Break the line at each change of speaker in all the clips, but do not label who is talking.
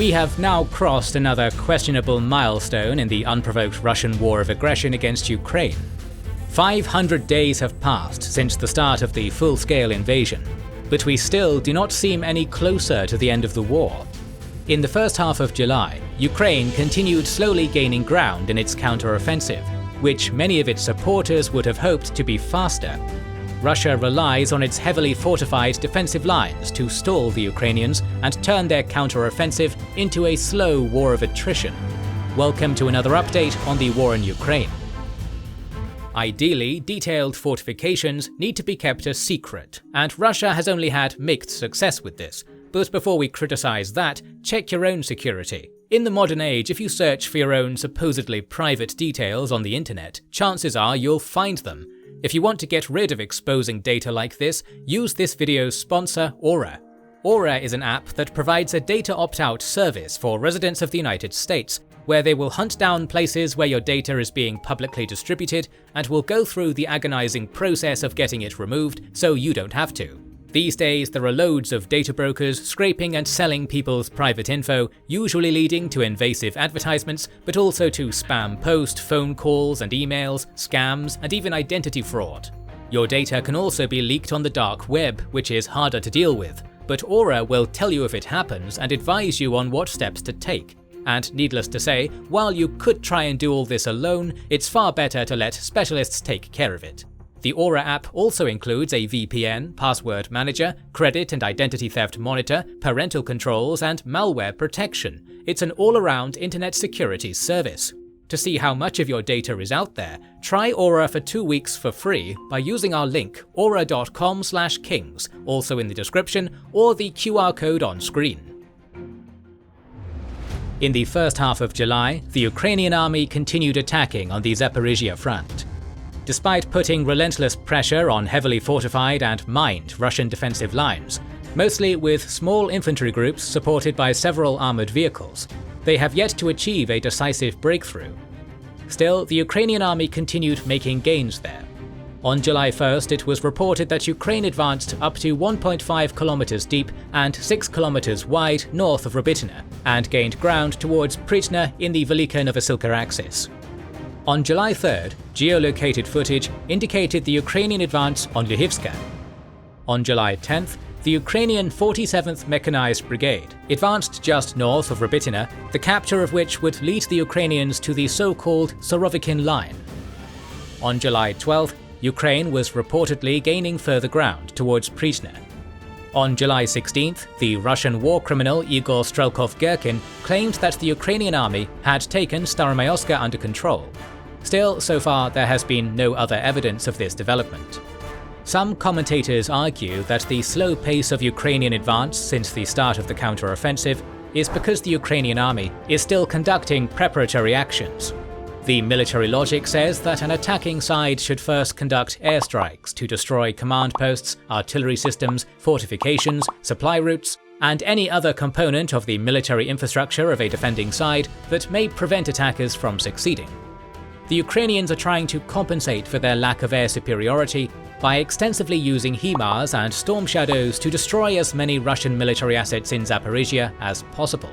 We have now crossed another questionable milestone in the unprovoked Russian war of aggression against Ukraine. 500 days have passed since the start of the full-scale invasion, but we still do not seem any closer to the end of the war. In the first half of July, Ukraine continued slowly gaining ground in its counteroffensive, which many of its supporters would have hoped to be faster. Russia relies on its heavily fortified defensive lines to stall the Ukrainians and turn their counteroffensive into a slow war of attrition. Welcome to another update on the war in Ukraine. Ideally, detailed fortifications need to be kept a secret, and Russia has only had mixed success with this. But before we criticize that, check your own security. In the modern age, if you search for your own supposedly private details on the internet, chances are you'll find them. If you want to get rid of exposing data like this, use this video's sponsor, Aura. Aura is an app that provides a data opt-out service for residents of the United States, where they will hunt down places where your data is being publicly distributed and will go through the agonizing process of getting it removed so you don't have to. These days, there are loads of data brokers scraping and selling people's private info, usually leading to invasive advertisements, but also to spam post, phone calls and emails, scams, and even identity fraud. Your data can also be leaked on the dark web, which is harder to deal with, but Aura will tell you if it happens and advise you on what steps to take. And needless to say, while you could try and do all this alone, it's far better to let specialists take care of it. The Aura app also includes a VPN, password manager, credit and identity theft monitor, parental controls, and malware protection. It's an all-around internet security service. To see how much of your data is out there, try Aura for 2 weeks for free by using our link aura.com/kings, also in the description, or the QR code on screen. In the first half of July, the Ukrainian army continued attacking on the Zaporizhia front. Despite putting relentless pressure on heavily fortified and mined Russian defensive lines, mostly with small infantry groups supported by several armoured vehicles, they have yet to achieve a decisive breakthrough. Still, the Ukrainian army continued making gains there. On July 1st, it was reported that Ukraine advanced up to 1.5 kilometers deep and 6 kilometers wide north of Robityne, and gained ground towards Prytna in the Velika Novosilka axis. On July 3rd, geolocated footage indicated the Ukrainian advance on Lyhivska. On July 10th, the Ukrainian 47th Mechanized Brigade advanced just north of Robityne, the capture of which would lead the Ukrainians to the so-called Surovikin Line. On July 12th, Ukraine was reportedly gaining further ground towards Prytna. On July 16th, the Russian war criminal Igor Strelkov-Gherkin claimed that the Ukrainian army had taken Staromayoska under control. Still, so far there has been no other evidence of this development. Some commentators argue that the slow pace of Ukrainian advance since the start of the counteroffensive is because the Ukrainian army is still conducting preparatory actions. The military logic says that an attacking side should first conduct airstrikes to destroy command posts, artillery systems, fortifications, supply routes, and any other component of the military infrastructure of a defending side that may prevent attackers from succeeding. The Ukrainians are trying to compensate for their lack of air superiority by extensively using HIMARS and Storm Shadows to destroy as many Russian military assets in Zaporizhia as possible.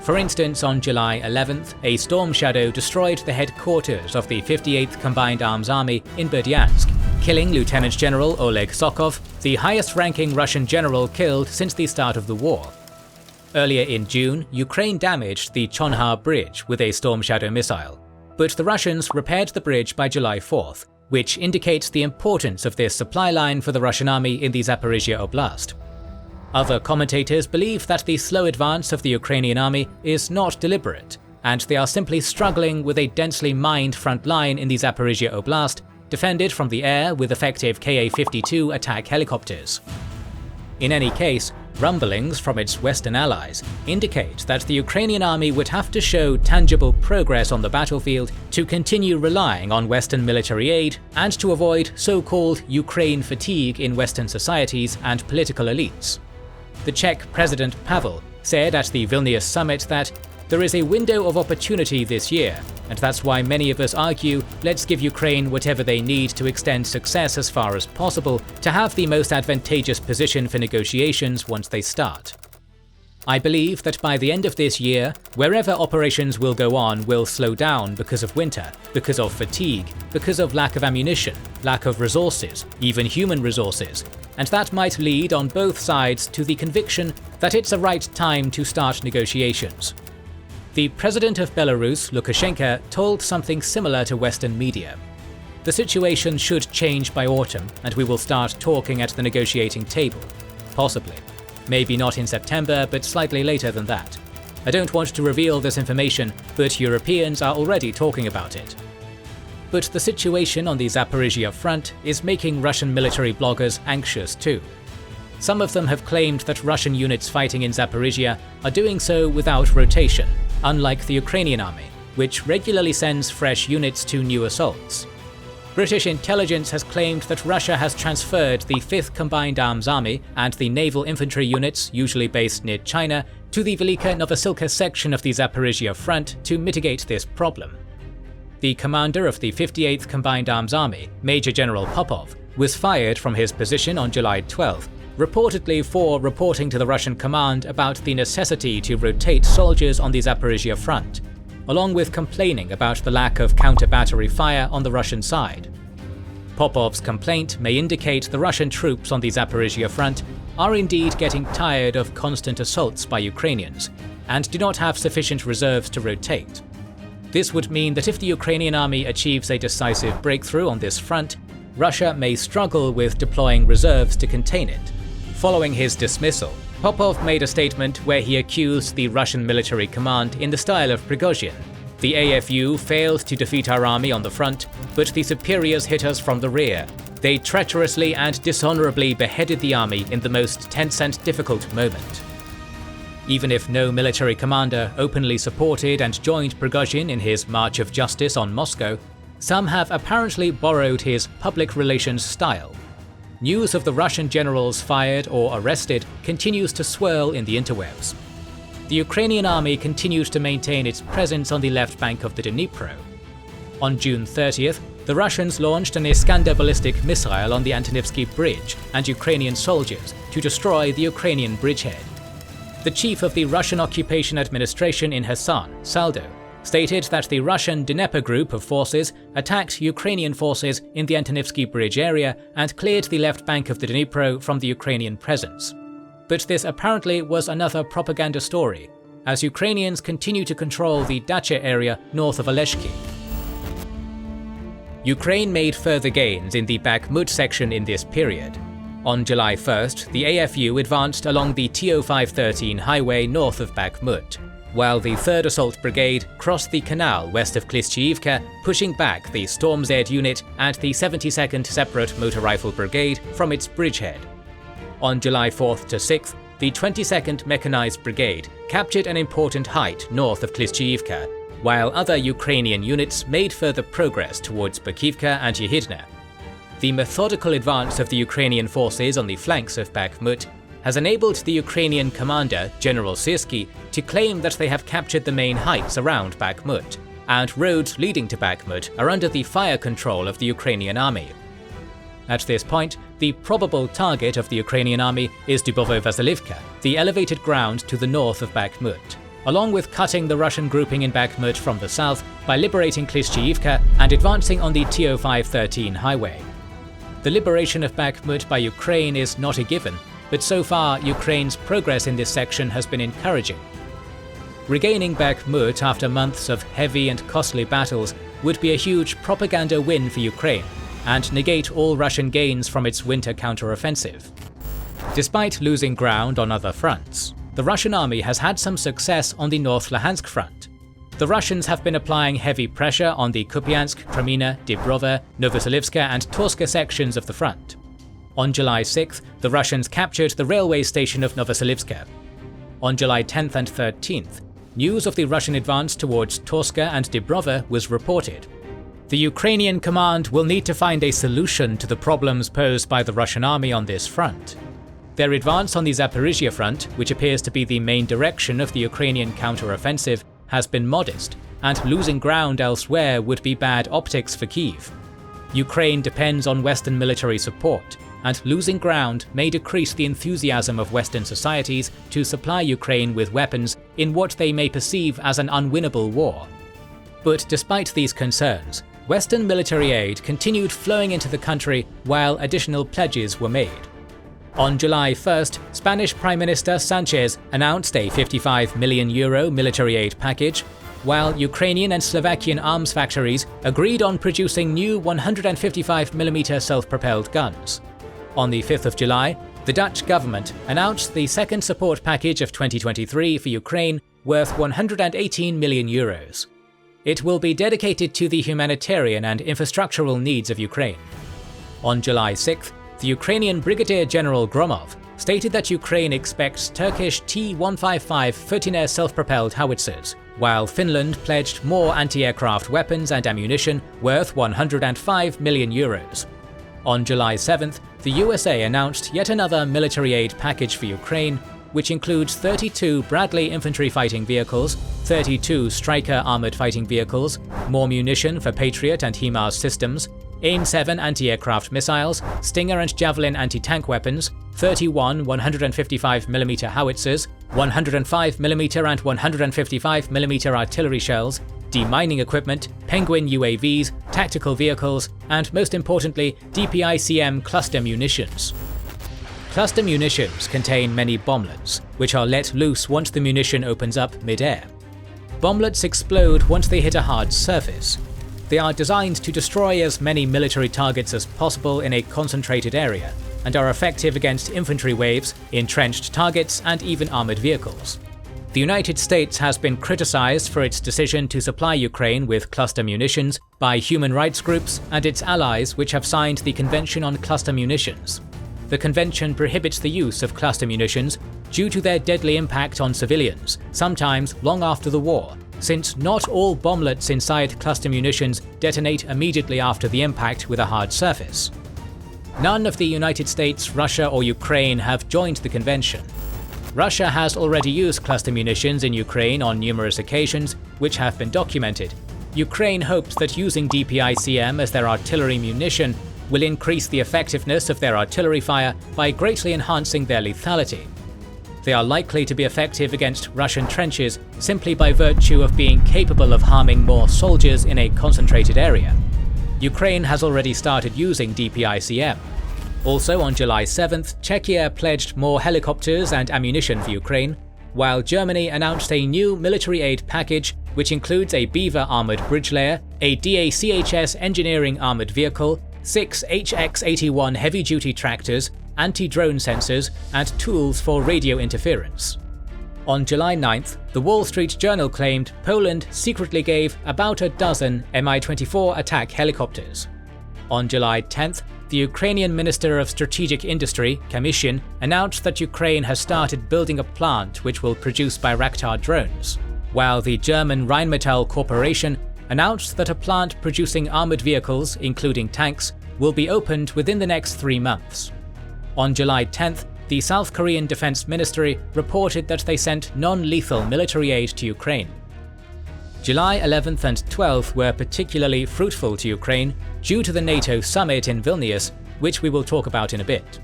For instance, on July 11th, a Storm Shadow destroyed the headquarters of the 58th Combined Arms Army in Berdyansk, killing Lieutenant General Oleg Sokov, the highest-ranking Russian general killed since the start of the war. Earlier in June, Ukraine damaged the Chonhar Bridge with a Storm Shadow missile, but the Russians repaired the bridge by July 4th, which indicates the importance of this supply line for the Russian army in the Zaporizhia Oblast. Other commentators believe that the slow advance of the Ukrainian army is not deliberate, and they are simply struggling with a densely mined front line in the Zaporizhia Oblast, defended from the air with effective Ka-52 attack helicopters. In any case, rumblings from its Western allies indicate that the Ukrainian army would have to show tangible progress on the battlefield to continue relying on Western military aid and to avoid so-called Ukraine fatigue in Western societies and political elites. The Czech President Pavel said at the Vilnius summit that there is a window of opportunity this year, and that's why many of us argue, let's give Ukraine whatever they need to extend success as far as possible to have the most advantageous position for negotiations once they start. I believe that by the end of this year, wherever operations will go on will slow down because of winter, because of fatigue, because of lack of ammunition, lack of resources, even human resources, and that might lead on both sides to the conviction that it's the right time to start negotiations. The president of Belarus, Lukashenko, told something similar to Western media. The situation should change by autumn, and we will start talking at the negotiating table. Possibly. Maybe not in September, but slightly later than that. I don't want to reveal this information, but Europeans are already talking about it. But the situation on the Zaporizhia front is making Russian military bloggers anxious too. Some of them have claimed that Russian units fighting in Zaporizhia are doing so without rotation, unlike the Ukrainian army, which regularly sends fresh units to new assaults. British intelligence has claimed that Russia has transferred the 5th Combined Arms Army and the naval infantry units, usually based near China, to the Velika Novosilka section of the Zaporizhia front to mitigate this problem. The commander of the 58th Combined Arms Army, Major General Popov, was fired from his position on July 12, reportedly for reporting to the Russian command about the necessity to rotate soldiers on the Zaporizhia front, along with complaining about the lack of counter-battery fire on the Russian side. Popov's complaint may indicate the Russian troops on the Zaporizhia front are indeed getting tired of constant assaults by Ukrainians, and do not have sufficient reserves to rotate. This would mean that if the Ukrainian army achieves a decisive breakthrough on this front, Russia may struggle with deploying reserves to contain it. Following his dismissal, Popov made a statement where he accused the Russian military command in the style of Prigozhin. The AFU failed to defeat our army on the front, but the superiors hit us from the rear. They treacherously and dishonorably beheaded the army in the most tense and difficult moment. Even if no military commander openly supported and joined Prigozhin in his March of Justice on Moscow, some have apparently borrowed his public relations style. News of the Russian generals fired or arrested continues to swirl in the interwebs. The Ukrainian army continues to maintain its presence on the left bank of the Dnipro. On June 30th, the Russians launched an Iskander ballistic missile on the Antonivsky Bridge and Ukrainian soldiers to destroy the Ukrainian bridgehead. The chief of the Russian Occupation Administration in Kherson, Saldo, stated that the Russian Dnieper group of forces attacked Ukrainian forces in the Antonivsky Bridge area and cleared the left bank of the Dnipro from the Ukrainian presence. But this apparently was another propaganda story, as Ukrainians continue to control the Dacha area north of Oleshki. Ukraine made further gains in the Bakhmut section in this period. On July 1st, the AFU advanced along the TO513 highway north of Bakhmut, while the 3rd Assault Brigade crossed the canal west of Klishchiivka, pushing back the Storm Z unit and the 72nd Separate Motor Rifle Brigade from its bridgehead. On July 4th to 6th, the 22nd Mechanized Brigade captured an important height north of Klishchiivka, while other Ukrainian units made further progress towards Bakivka and Yehidne. The methodical advance of the Ukrainian forces on the flanks of Bakhmut has enabled the Ukrainian commander, General Syrski, to claim that they have captured the main heights around Bakhmut, and roads leading to Bakhmut are under the fire control of the Ukrainian army. At this point, the probable target of the Ukrainian army is Dubovo-Vasilivka, the elevated ground to the north of Bakhmut, along with cutting the Russian grouping in Bakhmut from the south by liberating Klishchiivka and advancing on the TO513 highway. The liberation of Bakhmut by Ukraine is not a given, but so far Ukraine's progress in this section has been encouraging. Regaining Bakhmut after months of heavy and costly battles would be a huge propaganda win for Ukraine, and negate all Russian gains from its winter counteroffensive. Despite losing ground on other fronts, the Russian army has had some success on the North Luhansk front. The Russians have been applying heavy pressure on the Kupiansk, Kreminna, Dibrova, Novoselivska and Torska sections of the front. On July 6th, the Russians captured the railway station of Novoselivska. On July 10th and 13th, news of the Russian advance towards Torska and Dibrova was reported. The Ukrainian command will need to find a solution to the problems posed by the Russian army on this front. Their advance on the Zaporizhia front, which appears to be the main direction of the Ukrainian counteroffensive, has been modest, and losing ground elsewhere would be bad optics for Kyiv. Ukraine depends on Western military support, and losing ground may decrease the enthusiasm of Western societies to supply Ukraine with weapons in what they may perceive as an unwinnable war. But despite these concerns, Western military aid continued flowing into the country while additional pledges were made. On July 1st, Spanish Prime Minister Sanchez announced a €55 million military aid package, while Ukrainian and Slovakian arms factories agreed on producing new 155mm self-propelled guns. On the 5th of July, the Dutch government announced the second support package of 2023 for Ukraine worth €118 million. It will be dedicated to the humanitarian and infrastructural needs of Ukraine. On July 6th, the Ukrainian Brigadier General Gromov stated that Ukraine expects Turkish T-155 foot-in-air self-propelled howitzers, while Finland pledged more anti-aircraft weapons and ammunition worth €105 million. On July 7th, the USA announced yet another military aid package for Ukraine, which includes 32 Bradley infantry fighting vehicles, 32 Stryker armored fighting vehicles, more munition for Patriot and HIMARS systems, AIM-7 anti-aircraft missiles, Stinger and Javelin anti-tank weapons, 31 155mm howitzers, 105mm and 155mm artillery shells, demining equipment, Penguin UAVs, tactical vehicles, and most importantly, DPICM cluster munitions. Cluster munitions contain many bomblets, which are let loose once the munition opens up mid-air. Bomblets explode once they hit a hard surface. They are designed to destroy as many military targets as possible in a concentrated area, and are effective against infantry waves, entrenched targets, and even armored vehicles. The United States has been criticized for its decision to supply Ukraine with cluster munitions by human rights groups and its allies, which have signed the Convention on Cluster Munitions. The convention prohibits the use of cluster munitions due to their deadly impact on civilians, sometimes long after the war, since not all bomblets inside cluster munitions detonate immediately after the impact with a hard surface. None of the United States, Russia, or Ukraine have joined the convention. Russia has already used cluster munitions in Ukraine on numerous occasions, which have been documented. Ukraine hopes that using DPICM as their artillery munition will increase the effectiveness of their artillery fire by greatly enhancing their lethality. They are likely to be effective against Russian trenches simply by virtue of being capable of harming more soldiers in a concentrated area. Ukraine has already started using DPICM. Also on July 7th, Czechia pledged more helicopters and ammunition for Ukraine, while Germany announced a new military aid package which includes a Beaver armored bridge layer, a DACHS engineering armored vehicle, 6 HX-81 heavy-duty tractors, anti-drone sensors, and tools for radio interference. On July 9th, the Wall Street Journal claimed Poland secretly gave about a dozen Mi-24 attack helicopters. On July 10th, the Ukrainian Minister of Strategic Industry, Kamyshin, announced that Ukraine has started building a plant which will produce Bayraktar drones, while the German Rheinmetall Corporation announced that a plant producing armored vehicles, including tanks, will be opened within the next 3 months. On July 10th, the South Korean Defense Ministry reported that they sent non-lethal military aid to Ukraine. July 11th and 12th were particularly fruitful to Ukraine due to the NATO summit in Vilnius, which we will talk about in a bit.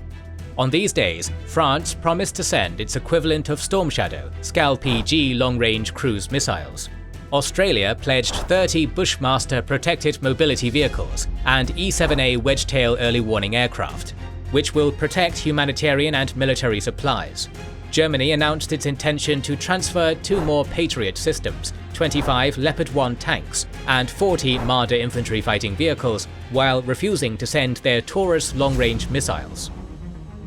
On these days, France promised to send its equivalent of Storm Shadow, Skal-PG long-range cruise missiles. Australia pledged 30 Bushmaster protected mobility vehicles and E-7A Wedgetail early warning aircraft, which will protect humanitarian and military supplies. Germany announced its intention to transfer 2 more Patriot systems, 25 Leopard 1 tanks, and 40 Marder infantry fighting vehicles, while refusing to send their Taurus long-range missiles.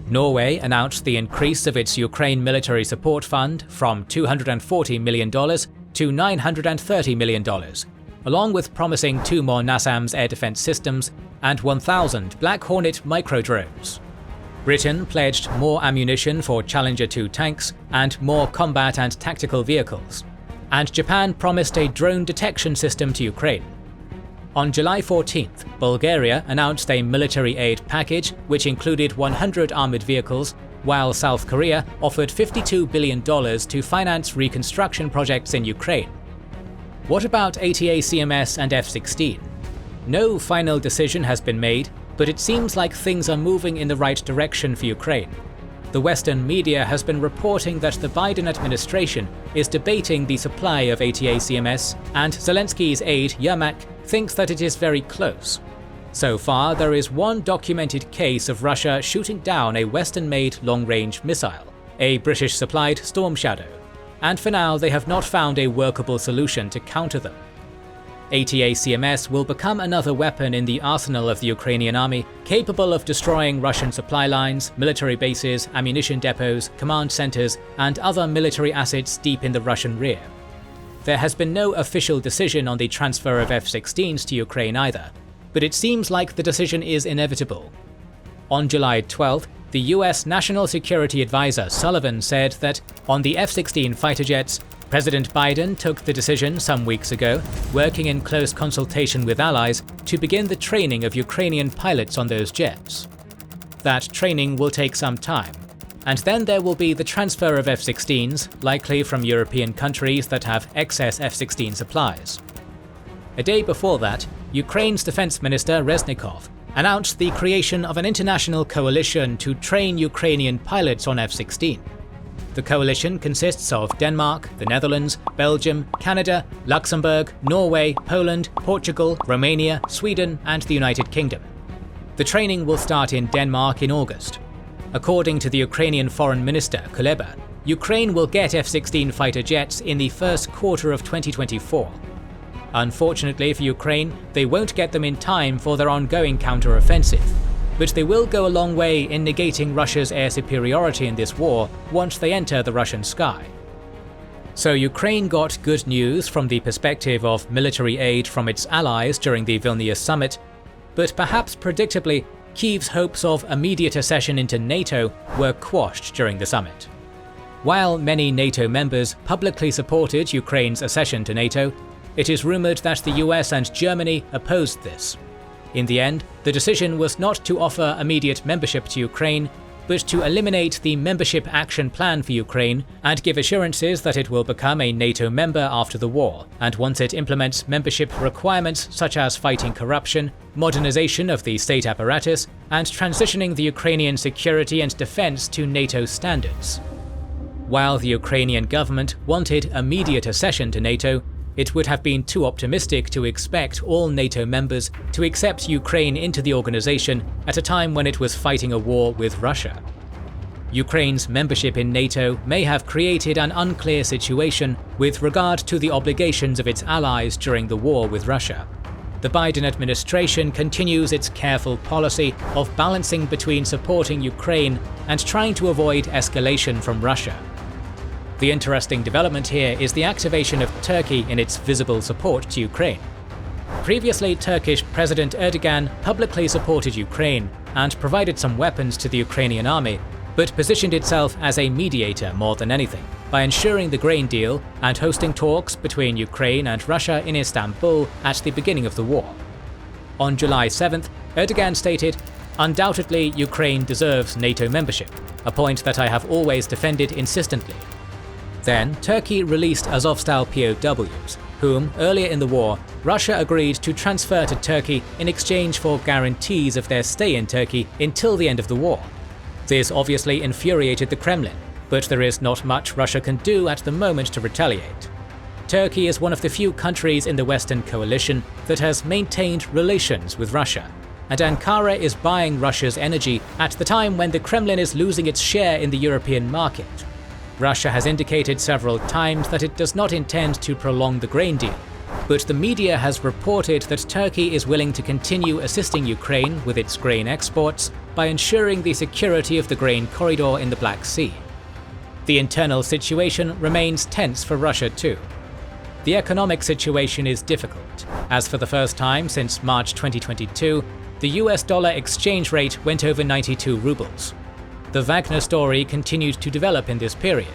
Norway announced the increase of its Ukraine military support fund from $240 million to $930 million, along with promising 2 more NASAMS air defense systems and 1,000 Black Hornet microdrones. Britain pledged more ammunition for Challenger 2 tanks and more combat and tactical vehicles. And Japan promised a drone detection system to Ukraine. On July 14th, Bulgaria announced a military aid package which included 100 armored vehicles, while South Korea offered $52 billion to finance reconstruction projects in Ukraine. What about ATACMS and F-16? No final decision has been made, but it seems like things are moving in the right direction for Ukraine. The Western media has been reporting that the Biden administration is debating the supply of ATACMS, and Zelensky's aide Yermak thinks that it is very close. So far, there is one documented case of Russia shooting down a Western-made long-range missile, a British-supplied Storm Shadow, and for now they have not found a workable solution to counter them. ATACMS will become another weapon in the arsenal of the Ukrainian army, capable of destroying Russian supply lines, military bases, ammunition depots, command centers, and other military assets deep in the Russian rear. There has been no official decision on the transfer of F-16s to Ukraine either, but it seems like the decision is inevitable. On July 12th, the US National Security Advisor Sullivan said that on the F-16 fighter jets, President Biden took the decision some weeks ago, working in close consultation with allies, to begin the training of Ukrainian pilots on those jets. That training will take some time, and then there will be the transfer of F-16s, likely from European countries that have excess F-16 supplies. A day before that, Ukraine's Defense Minister Reznikov announced the creation of an international coalition to train Ukrainian pilots on F-16. The coalition consists of Denmark, the Netherlands, Belgium, Canada, Luxembourg, Norway, Poland, Portugal, Romania, Sweden, and the United Kingdom. The training will start in Denmark in August. According to the Ukrainian Foreign Minister Kuleba, Ukraine will get F-16 fighter jets in the first quarter of 2024. Unfortunately for Ukraine, they won't get them in time for their ongoing counteroffensive, but they will go a long way in negating Russia's air superiority in this war once they enter the Russian sky. So Ukraine got good news from the perspective of military aid from its allies during the Vilnius summit, but perhaps predictably, Kyiv's hopes of immediate accession into NATO were quashed during the summit. While many NATO members publicly supported Ukraine's accession to NATO, it is rumoured that the US and Germany opposed this. In the end, the decision was not to offer immediate membership to Ukraine, but to eliminate the Membership Action Plan for Ukraine and give assurances that it will become a NATO member after the war, and once it implements membership requirements such as fighting corruption, modernization of the state apparatus, and transitioning the Ukrainian security and defense to NATO standards. While the Ukrainian government wanted immediate accession to NATO, it would have been too optimistic to expect all NATO members to accept Ukraine into the organization at a time when it was fighting a war with Russia. Ukraine's membership in NATO may have created an unclear situation with regard to the obligations of its allies during the war with Russia. The Biden administration continues its careful policy of balancing between supporting Ukraine and trying to avoid escalation from Russia. The interesting development here is the activation of Turkey in its visible support to Ukraine. Previously, Turkish President Erdogan publicly supported Ukraine and provided some weapons to the Ukrainian army, but positioned itself as a mediator more than anything, by ensuring the grain deal and hosting talks between Ukraine and Russia in Istanbul at the beginning of the war. On July 7th, Erdogan stated, "Undoubtedly, Ukraine deserves NATO membership, a point that I have always defended insistently." Then, Turkey released Azovstal POWs, whom, earlier in the war, Russia agreed to transfer to Turkey in exchange for guarantees of their stay in Turkey until the end of the war. This obviously infuriated the Kremlin, but there is not much Russia can do at the moment to retaliate. Turkey is one of the few countries in the Western coalition that has maintained relations with Russia, and Ankara is buying Russia's energy at the time when the Kremlin is losing its share in the European market. Russia has indicated several times that it does not intend to prolong the grain deal, but the media has reported that Turkey is willing to continue assisting Ukraine with its grain exports by ensuring the security of the grain corridor in the Black Sea. The internal situation remains tense for Russia too. The economic situation is difficult, as for the first time since March 2022, the US dollar exchange rate went over 92 rubles. The Wagner story continued to develop in this period.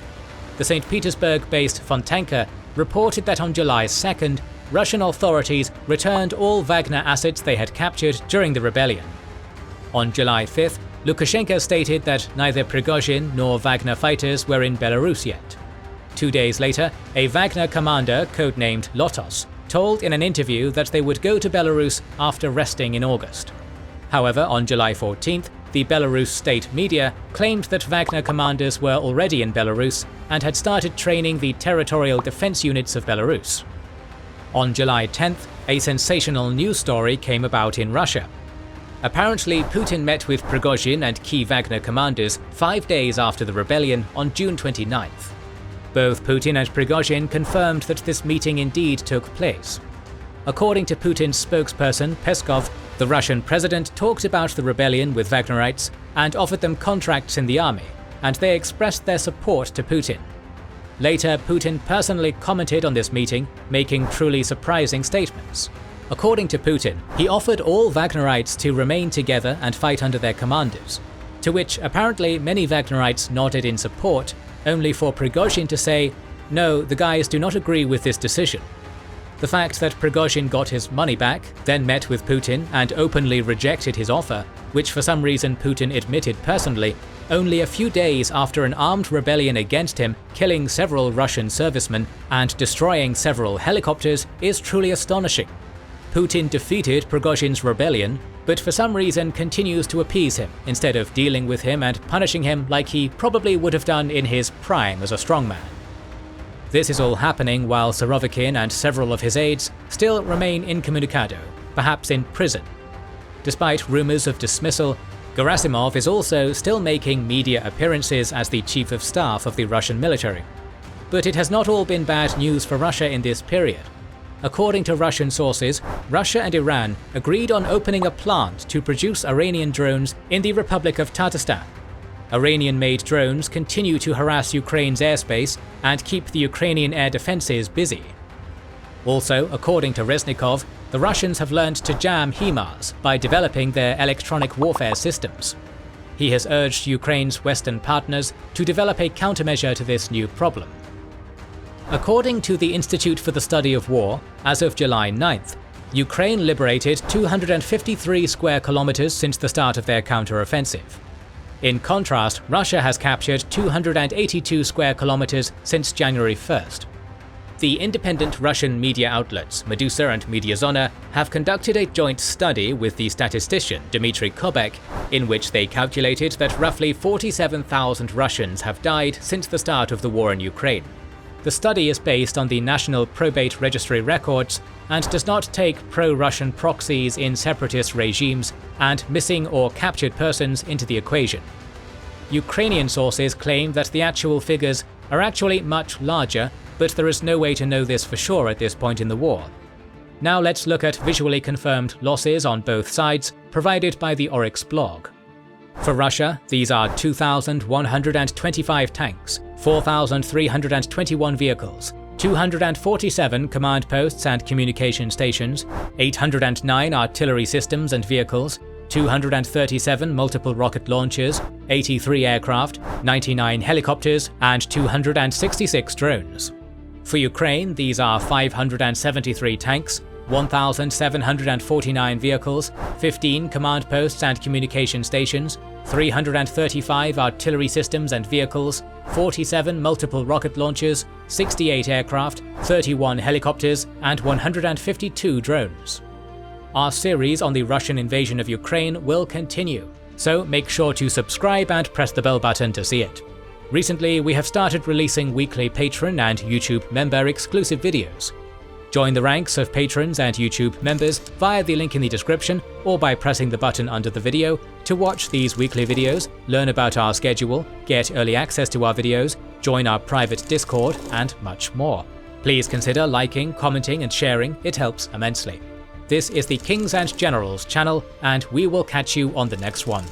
The St. Petersburg-based Fontanka reported that on July 2nd, Russian authorities returned all Wagner assets they had captured during the rebellion. On July 5th, Lukashenko stated that neither Prigozhin nor Wagner fighters were in Belarus yet. 2 days later, a Wagner commander codenamed Lotos told in an interview that they would go to Belarus after resting in August. However, on July 14th, the Belarus state media claimed that Wagner commanders were already in Belarus and had started training the territorial defense units of Belarus. On July 10th, a sensational news story came about in Russia. Apparently, Putin met with Prigozhin and key Wagner commanders 5 days after the rebellion on June 29th. Both Putin and Prigozhin confirmed that this meeting indeed took place. According to Putin's spokesperson, Peskov, the Russian president talked about the rebellion with Wagnerites and offered them contracts in the army, and they expressed their support to Putin. Later, Putin personally commented on this meeting, making truly surprising statements. According to Putin, he offered all Wagnerites to remain together and fight under their commanders, to which apparently many Wagnerites nodded in support, only for Prigozhin to say, "No, the guys do not agree with this decision." The fact that Prigozhin got his money back, then met with Putin and openly rejected his offer, which for some reason Putin admitted personally, only a few days after an armed rebellion against him, killing several Russian servicemen and destroying several helicopters, is truly astonishing. Putin defeated Prigozhin's rebellion, but for some reason continues to appease him instead of dealing with him and punishing him like he probably would have done in his prime as a strongman. This is all happening while Surovikin and several of his aides still remain incommunicado, perhaps in prison. Despite rumors of dismissal, Gerasimov is also still making media appearances as the chief of staff of the Russian military. But it has not all been bad news for Russia in this period. According to Russian sources, Russia and Iran agreed on opening a plant to produce Iranian drones in the Republic of Tatarstan. Iranian-made drones continue to harass Ukraine's airspace and keep the Ukrainian air defenses busy. Also, according to Reznikov, the Russians have learned to jam HIMARS by developing their electronic warfare systems. He has urged Ukraine's Western partners to develop a countermeasure to this new problem. According to the Institute for the Study of War, as of July 9th, Ukraine liberated 253 square kilometers since the start of their counteroffensive. In contrast, Russia has captured 282 square kilometers since January 1st. The independent Russian media outlets Medusa and Mediazona have conducted a joint study with the statistician Dmitry Kobek, in which they calculated that roughly 47,000 Russians have died since the start of the war in Ukraine. The study is based on the National Probate Registry records and does not take pro-Russian proxies in separatist regimes and missing or captured persons into the equation. Ukrainian sources claim that the actual figures are actually much larger, but there is no way to know this for sure at this point in the war. Now let's look at visually confirmed losses on both sides provided by the Oryx blog. For Russia, these are 2,125 tanks, 4,321 vehicles, 247 command posts and communication stations, 809 artillery systems and vehicles, 237 multiple rocket launchers, 83 aircraft, 99 helicopters, and 266 drones. For Ukraine, these are 573 tanks, 1,749 vehicles, 15 command posts and communication stations, 335 artillery systems and vehicles, 47 multiple rocket launchers, 68 aircraft, 31 helicopters, and 152 drones. Our series on the Russian invasion of Ukraine will continue, so make sure to subscribe and press the bell button to see it. Recently, we have started releasing weekly Patreon and YouTube member exclusive videos. Join the ranks of patrons and YouTube members via the link in the description or by pressing the button under the video to watch these weekly videos, learn about our schedule, get early access to our videos, join our private Discord, and much more. Please consider liking, commenting, and sharing, it helps immensely. This is the Kings and Generals channel, and we will catch you on the next one.